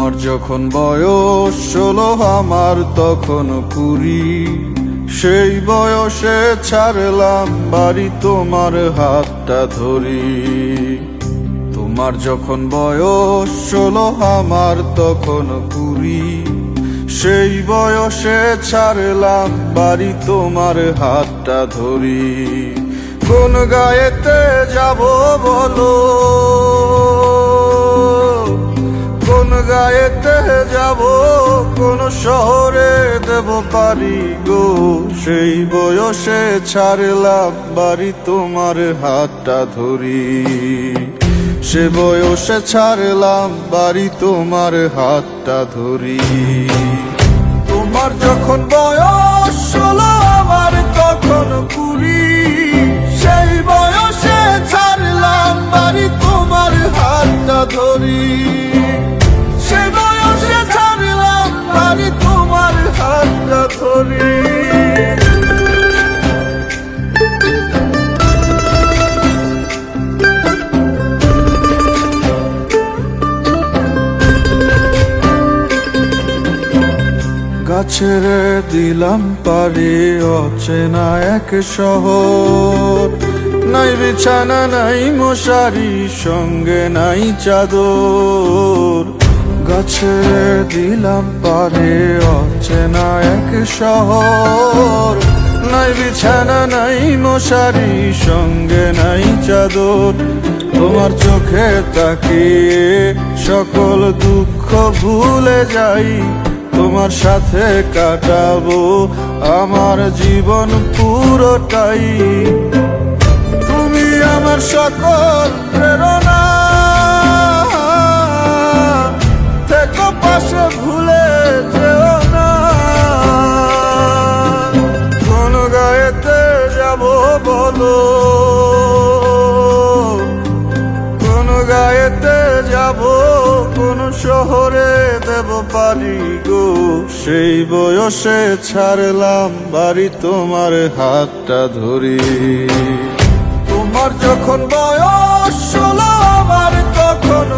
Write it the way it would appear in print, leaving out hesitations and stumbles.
তোমার যখন বয়স 16 আমার তখন 20, সেই বয়সে ছাড়লাম বাড়ি তোমার হাতটা ধরি। তোমার যখন বয়স 16 আমার তখন 20, সেই বয়সে ছাড়লাম বাড়ি তোমার হাতটা ধরি। কোন গায়েতে যাব বলো, কোন গায়েতে যাব, কোন শহরে দেব পারি গো। সেই বয়সে ছাড়লাম বাড়ি তোমার হাতটা ধরি। সে বয়সে ছাড়লাম বাড়ি তোমার হাতটা ধরি। তোমার যখন বয়স 16 আমার তখন 20, সেই বয়সে ছাড়লাম বাড়ি তোমার হাতটা ধরি। সে বয়সে ছাড়লাম বাড়ি তোমার হাতটা ধরি। গাছের দিলাম পারে অচেনা এক শহর, নাই বিছানা নাই মশারি সঙ্গে নাই চাদর। গাছের দিলাম পারে অচেনা এক শহর, নাই বিছানা নাই মশারি সঙ্গে নাই চাদর। তোমার চোখে তাকিয়ে সকল দুঃখ ভুলে যাই, তোমার সাথে কাটাবো আমার জীবন পুরোটাই। তুমি আমার সকল প্রেরণা, থেকো পাশে ভুলে যেও না। কোন গায়েতে যাব বলো, কোন গায়েতে যাব, কোন শহরে দেব পারি গো। সেই বয়সে ছাড়লাম বাড়ি তোমার হাতটা ধরি। তোমার যখন বয়স 16 আমার তখন